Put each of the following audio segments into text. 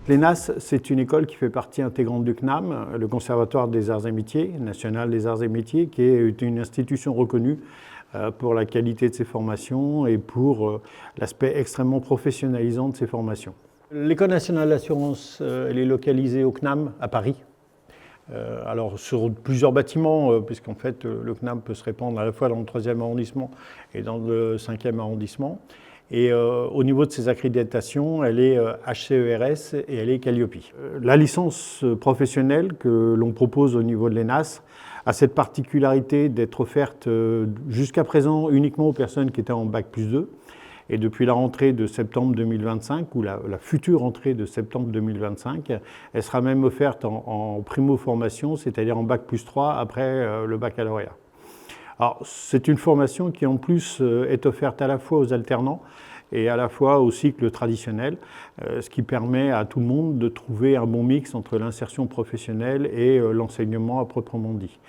L'ENAS, c'est une école qui fait partie intégrante du CNAM, le Conservatoire des Arts et Métiers, national des Arts et Métiers, qui est une institution reconnue pour la qualité de ses formations et pour l'aspect extrêmement professionnalisant de ses formations. L'École nationale d'assurance, elle est localisée au CNAM à Paris. Alors sur plusieurs bâtiments, puisqu'en fait le CNAM peut se répandre à la fois dans le 3e arrondissement et dans le 5e arrondissement. Et au niveau de ses accréditations, elle est HCERS et elle est Calliope. La licence professionnelle que l'on propose au niveau de l'ENAS a cette particularité d'être offerte jusqu'à présent uniquement aux personnes qui étaient en Bac+2. Et depuis la rentrée de septembre 2025, ou la future rentrée de septembre 2025, elle sera même offerte en primo-formation, c'est-à-dire en Bac+3 après le baccalauréat. Alors, c'est une formation qui en plus est offerte à la fois aux alternants et à la fois au cycle traditionnel, ce qui permet à tout le monde de trouver un bon mix entre l'insertion professionnelle et l'enseignement à proprement dit.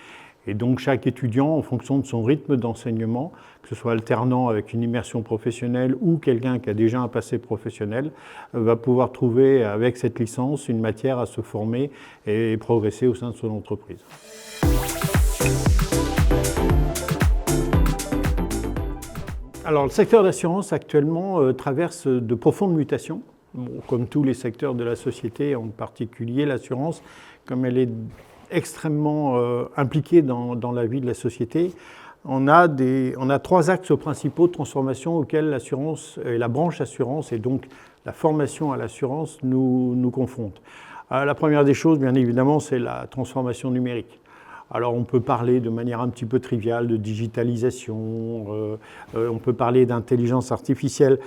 Et donc chaque étudiant, en fonction de son rythme d'enseignement, que ce soit alternant avec une immersion professionnelle ou quelqu'un qui a déjà un passé professionnel, va pouvoir trouver avec cette licence une matière à se former et progresser au sein de son entreprise. Alors, le secteur d'assurance actuellement traverse de profondes mutations, comme tous les secteurs de la société, en particulier l'assurance, comme elle est extrêmement impliquée dans la vie de la société. On a 3 axes principaux de transformation auxquels l'assurance et la branche assurance et donc la formation à l'assurance nous confrontent. La première des choses, bien évidemment, c'est la transformation numérique. Alors on peut parler de manière un petit peu triviale de digitalisation, on peut parler d'intelligence artificielle,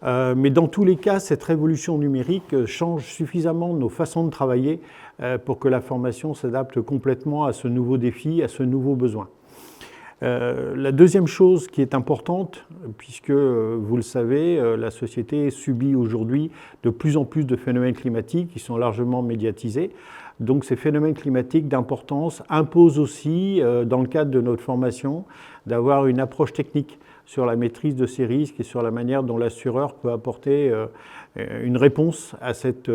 mais dans tous les cas, cette révolution numérique change suffisamment nos façons de travailler pour que la formation s'adapte complètement à ce nouveau défi, à ce nouveau besoin. La deuxième chose qui est importante, puisque vous le savez, la société subit aujourd'hui de plus en plus de phénomènes climatiques qui sont largement médiatisés. Donc ces phénomènes climatiques d'importance imposent aussi, dans le cadre de notre formation, d'avoir une approche technique sur la maîtrise de ces risques et sur la manière dont l'assureur peut apporter une réponse à cette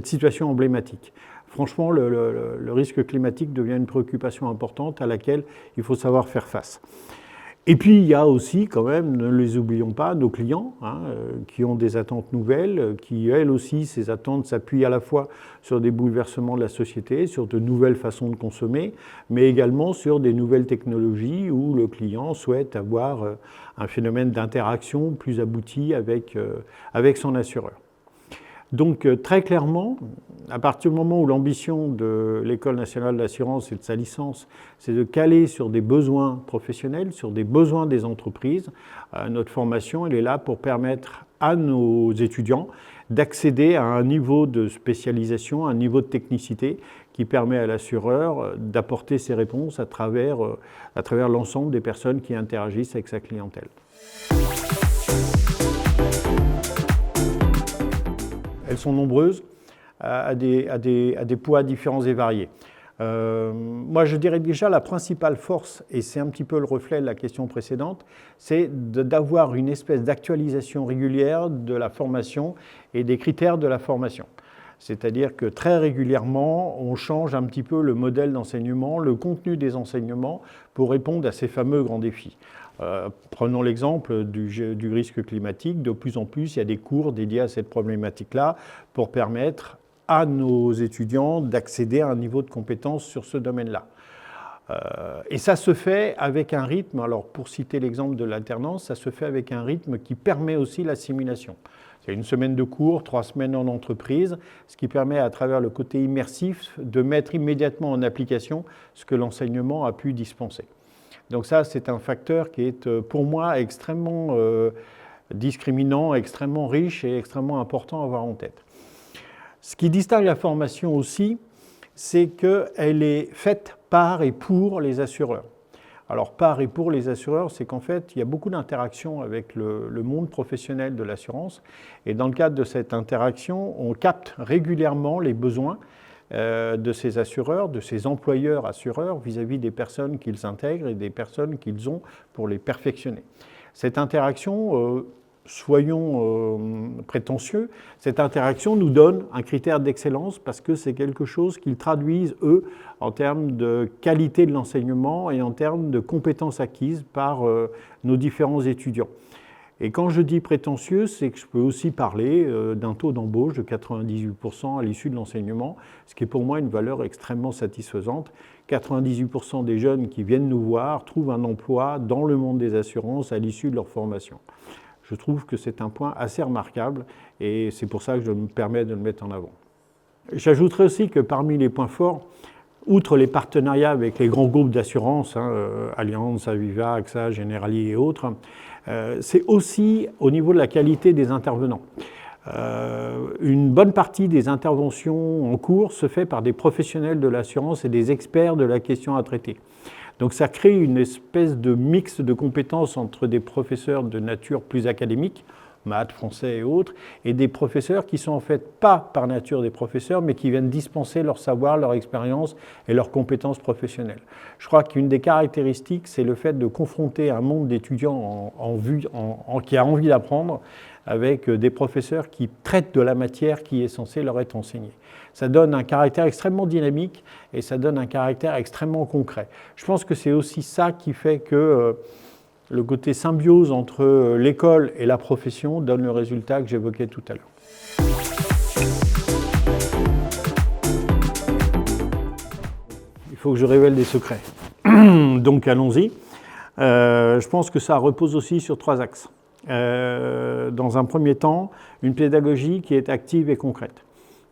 situation emblématique. Franchement, le risque climatique devient une préoccupation importante à laquelle il faut savoir faire face. Et puis, il y a aussi, quand même, ne les oublions pas, nos clients qui ont des attentes nouvelles, qui, elles aussi, ces attentes s'appuient à la fois sur des bouleversements de la société, sur de nouvelles façons de consommer, mais également sur des nouvelles technologies où le client souhaite avoir un phénomène d'interaction plus abouti avec son assureur. Donc très clairement, à partir du moment où l'ambition de l'École nationale d'assurance et de sa licence, c'est de caler sur des besoins professionnels, sur des besoins des entreprises, notre formation elle est là pour permettre à nos étudiants d'accéder à un niveau de spécialisation, un niveau de technicité qui permet à l'assureur d'apporter ses réponses à travers l'ensemble des personnes qui interagissent avec sa clientèle. Elles sont nombreuses, à des poids différents et variés. Moi, je dirais déjà la principale force, et c'est un petit peu le reflet de la question précédente, c'est d'avoir une espèce d'actualisation régulière de la formation et des critères de la formation. C'est-à-dire que très régulièrement, on change un petit peu le modèle d'enseignement, le contenu des enseignements pour répondre à ces fameux grands défis. Prenons l'exemple du risque climatique. De plus en plus, il y a des cours dédiés à cette problématique-là pour permettre à nos étudiants d'accéder à un niveau de compétence sur ce domaine-là. Et ça se fait avec un rythme, alors pour citer l'exemple de l'alternance, ça se fait avec un rythme qui permet aussi l'assimilation. C'est une semaine de cours, 3 semaines en entreprise, ce qui permet à travers le côté immersif de mettre immédiatement en application ce que l'enseignement a pu dispenser. Donc ça, c'est un facteur qui est pour moi extrêmement discriminant, extrêmement riche et extrêmement important à avoir en tête. Ce qui distingue la formation aussi, c'est qu'elle est faite par et pour les assureurs. Alors par et pour les assureurs, c'est qu'en fait, il y a beaucoup d'interactions avec le monde professionnel de l'assurance. Et dans le cadre de cette interaction, on capte régulièrement les besoins de ces assureurs, de ces employeurs assureurs vis-à-vis des personnes qu'ils intègrent et des personnes qu'ils ont pour les perfectionner. Cette interaction, soyons prétentieux, cette interaction nous donne un critère d'excellence parce que c'est quelque chose qu'ils traduisent, eux, en termes de qualité de l'enseignement et en termes de compétences acquises par nos différents étudiants. Et quand je dis prétentieux, c'est que je peux aussi parler d'un taux d'embauche de 98% à l'issue de l'enseignement, ce qui est pour moi une valeur extrêmement satisfaisante. 98% des jeunes qui viennent nous voir trouvent un emploi dans le monde des assurances à l'issue de leur formation. Je trouve que c'est un point assez remarquable et c'est pour ça que je me permets de le mettre en avant. J'ajouterai aussi que parmi les points forts, outre les partenariats avec les grands groupes d'assurance, Allianz, Aviva, AXA, Generali et autres, c'est aussi au niveau de la qualité des intervenants. Une bonne partie des interventions en cours se fait par des professionnels de l'assurance et des experts de la question à traiter. Donc ça crée une espèce de mix de compétences entre des professeurs de nature plus académique, maths, français et autres, et des professeurs qui sont en fait pas par nature des professeurs, mais qui viennent dispenser leur savoir, leur expérience et leurs compétences professionnelles. Je crois qu'une des caractéristiques, c'est le fait de confronter un monde d'étudiants qui a envie d'apprendre avec des professeurs qui traitent de la matière qui est censée leur être enseignée. Ça donne un caractère extrêmement dynamique et ça donne un caractère extrêmement concret. Je pense que c'est aussi ça qui fait que le côté symbiose entre l'école et la profession donne le résultat que j'évoquais tout à l'heure. Il faut que je révèle des secrets. Donc allons-y. Je pense que ça repose aussi sur 3 axes. Dans un premier temps, une pédagogie qui est active et concrète.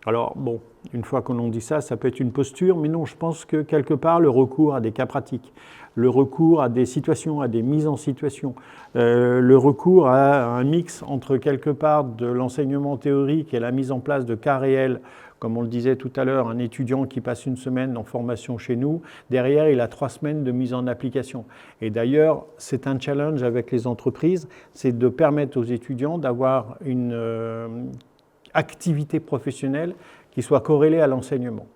Alors bon, une fois que l'on dit ça, ça peut être une posture, mais non, je pense que quelque part, le recours à des cas pratiques, le recours à des situations, à des mises en situation, le recours à un mix entre quelque part de l'enseignement théorique et la mise en place de cas réels, comme on le disait tout à l'heure, un étudiant qui passe une semaine en formation chez nous, derrière il a 3 semaines de mise en application. Et d'ailleurs, c'est un challenge avec les entreprises, c'est de permettre aux étudiants d'avoir une activité professionnelle qui soit corrélée à l'enseignement.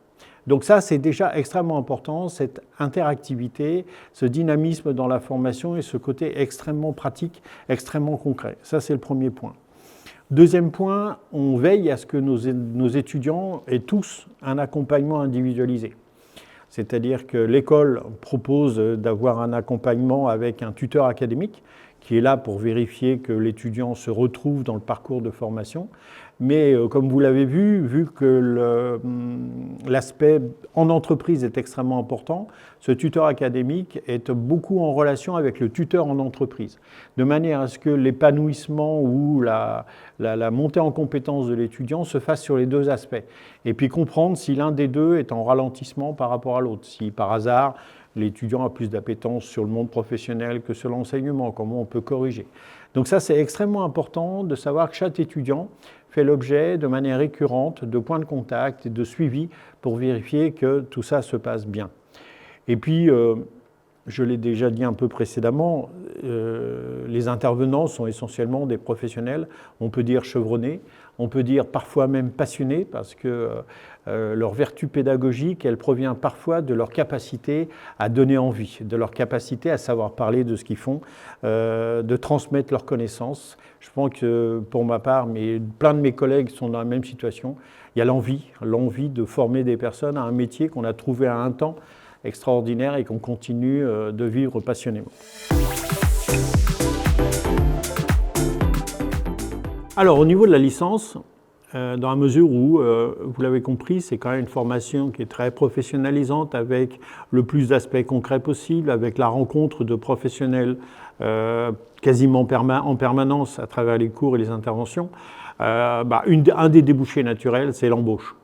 Donc ça, c'est déjà extrêmement important, cette interactivité, ce dynamisme dans la formation et ce côté extrêmement pratique, extrêmement concret. Ça, c'est le premier point. Deuxième point, on veille à ce que nos étudiants aient tous un accompagnement individualisé. C'est-à-dire que l'école propose d'avoir un accompagnement avec un tuteur académique qui est là pour vérifier que l'étudiant se retrouve dans le parcours de formation. Mais comme vous l'avez vu que l'aspect en entreprise est extrêmement important, ce tuteur académique est beaucoup en relation avec le tuteur en entreprise, de manière à ce que l'épanouissement ou la montée en compétence de l'étudiant se fasse sur les 2 aspects. Et puis comprendre si l'un des 2 est en ralentissement par rapport à l'autre, si par hasard l'étudiant a plus d'appétence sur le monde professionnel que sur l'enseignement, comment on peut corriger. Donc ça, c'est extrêmement important de savoir que chaque étudiant fait l'objet de manière récurrente de points de contact et de suivi pour vérifier que tout ça se passe bien. Et puis, je l'ai déjà dit un peu précédemment, les intervenants sont essentiellement des professionnels, on peut dire chevronnés, on peut dire parfois même passionnés, parce que leur vertu pédagogique, elle provient parfois de leur capacité à donner envie, de leur capacité à savoir parler de ce qu'ils font, de transmettre leurs connaissances. Je pense que pour ma part, plein de mes collègues sont dans la même situation. Il y a l'envie de former des personnes à un métier qu'on a trouvé à un temps extraordinaire et qu'on continue de vivre passionnément. Alors au niveau de la licence, dans la mesure où, vous l'avez compris, c'est quand même une formation qui est très professionnalisante avec le plus d'aspects concrets possible, avec la rencontre de professionnels quasiment en permanence à travers les cours et les interventions. Un des débouchés naturels, c'est l'embauche.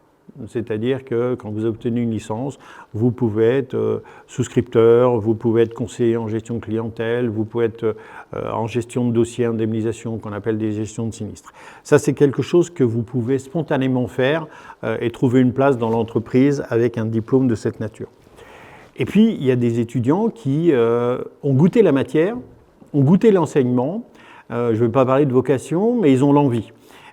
C'est-à-dire que quand vous obtenez une licence, vous pouvez être souscripteur, vous pouvez être conseiller en gestion de clientèle, vous pouvez être en gestion de dossiers, indemnisation, qu'on appelle des gestions de sinistres. Ça, c'est quelque chose que vous pouvez spontanément faire et trouver une place dans l'entreprise avec un diplôme de cette nature. Et puis, il y a des étudiants qui ont goûté la matière, ont goûté l'enseignement. Je ne vais pas parler de vocation, mais ils ont l'envie.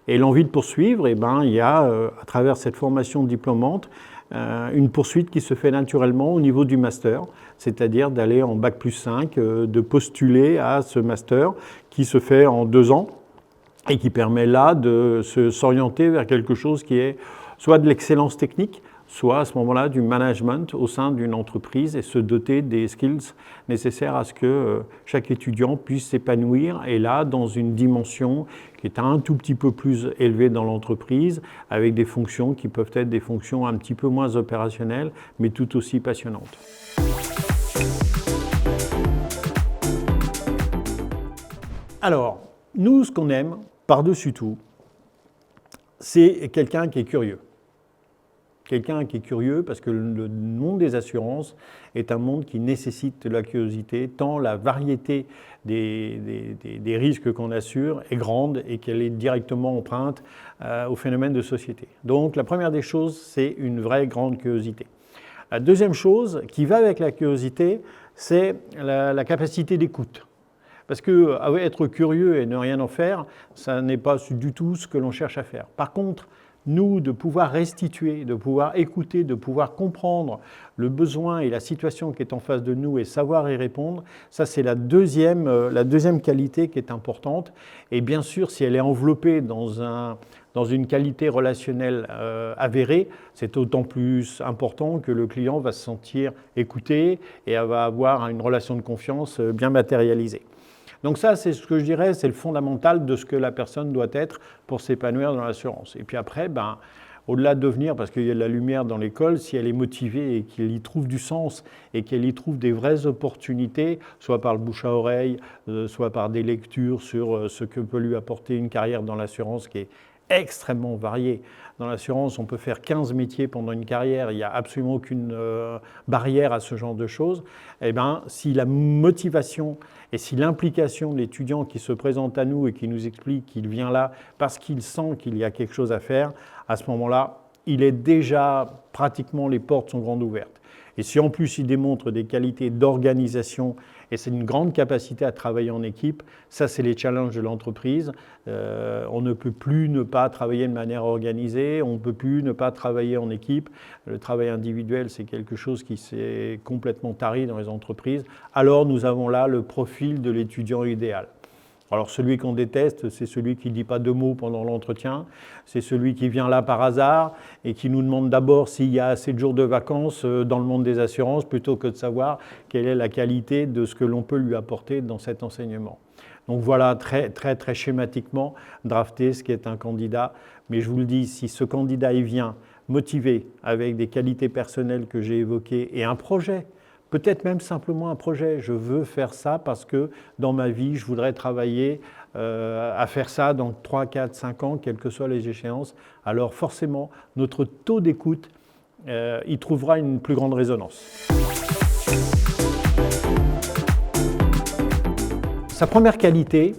Et l'envie de poursuivre, il y a, à travers cette formation diplômante, une poursuite qui se fait naturellement au niveau du master, c'est-à-dire d'aller en Bac+5, de postuler à ce master qui se fait en 2 ans et qui permet là de s'orienter vers quelque chose qui est soit de l'excellence technique, soit à ce moment-là du management au sein d'une entreprise et se doter des skills nécessaires à ce que chaque étudiant puisse s'épanouir, et là dans une dimension qui est un tout petit peu plus élevée dans l'entreprise, avec des fonctions qui peuvent être des fonctions un petit peu moins opérationnelles, mais tout aussi passionnantes. Alors, nous, ce qu'on aime, par-dessus tout, c'est quelqu'un qui est curieux. Quelqu'un qui est curieux parce que le monde des assurances est un monde qui nécessite de la curiosité, tant la variété des risques qu'on assure est grande et qu'elle est directement empreinte au phénomène de société. Donc la première des choses, c'est une vraie grande curiosité. La deuxième chose qui va avec la curiosité, c'est la capacité d'écoute. Parce que être curieux et ne rien en faire, ça n'est pas du tout ce que l'on cherche à faire. Par contre, nous, de pouvoir restituer, de pouvoir écouter, de pouvoir comprendre le besoin et la situation qui est en face de nous et savoir y répondre, ça c'est la deuxième qualité qui est importante. Et bien sûr, si elle est enveloppée dans une qualité relationnelle avérée, c'est d'autant plus important que le client va se sentir écouté et va avoir une relation de confiance bien matérialisée. Donc ça, c'est ce que je dirais, c'est le fondamental de ce que la personne doit être pour s'épanouir dans l'assurance. Et puis après, au-delà de devenir, parce qu'il y a de la lumière dans l'école, si elle est motivée et qu'elle y trouve du sens et qu'elle y trouve des vraies opportunités, soit par le bouche à oreille, soit par des lectures sur ce que peut lui apporter une carrière dans l'assurance qui est extrêmement variée. Dans l'assurance, on peut faire 15 métiers pendant une carrière, il n'y a absolument aucune barrière à ce genre de choses. Eh bien, si la motivation et si l'implication de l'étudiant qui se présente à nous et qui nous explique qu'il vient là parce qu'il sent qu'il y a quelque chose à faire, à ce moment-là, il est déjà pratiquement, les portes sont grandes ouvertes. Et si en plus il démontre des qualités d'organisation et c'est une grande capacité à travailler en équipe, ça c'est les challenges de l'entreprise. On ne peut plus ne pas travailler de manière organisée, on ne peut plus ne pas travailler en équipe. Le travail individuel, c'est quelque chose qui s'est complètement tari dans les entreprises. Alors nous avons là le profil de l'étudiant idéal. Alors celui qu'on déteste, c'est celui qui ne dit pas 2 mots pendant l'entretien, c'est celui qui vient là par hasard et qui nous demande d'abord s'il y a assez de jours de vacances dans le monde des assurances plutôt que de savoir quelle est la qualité de ce que l'on peut lui apporter dans cet enseignement. Donc voilà très schématiquement drafter ce qui est un candidat, mais je vous le dis, si ce candidat y vient motivé avec des qualités personnelles que j'ai évoquées et un projet, peut-être même simplement un projet. Je veux faire ça parce que dans ma vie, je voudrais travailler à faire ça dans 3, 4, 5 ans, quelles que soient les échéances. Alors forcément, notre taux d'écoute, il trouvera une plus grande résonance. Sa première qualité,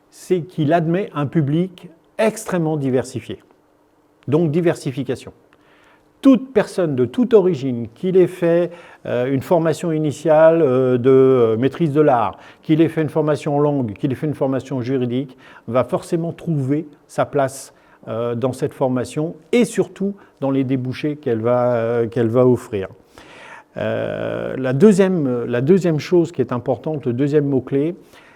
c'est qu'il admet un public extrêmement diversifié. Donc diversification. Toute personne de toute origine, qu'il ait fait une formation initiale de maîtrise de l'art, qu'il ait fait une formation en langue, qu'il ait fait une formation juridique, va forcément trouver sa place dans cette formation et surtout dans les débouchés qu'elle va offrir. La deuxième chose qui est importante, le deuxième mot-clé,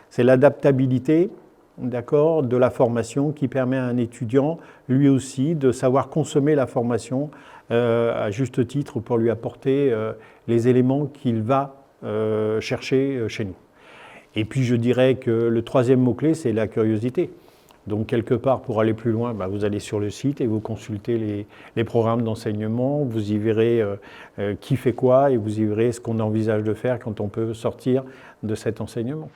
c'est l'adaptabilité. D'accord, de la formation qui permet à un étudiant, lui aussi, de savoir consommer la formation à juste titre pour lui apporter les éléments qu'il va chercher chez nous. Et puis je dirais que le troisième mot-clé, c'est la curiosité. Donc quelque part, pour aller plus loin, vous allez sur le site et vous consultez les programmes d'enseignement, vous y verrez qui fait quoi et vous y verrez ce qu'on envisage de faire quand on peut sortir de cet enseignement.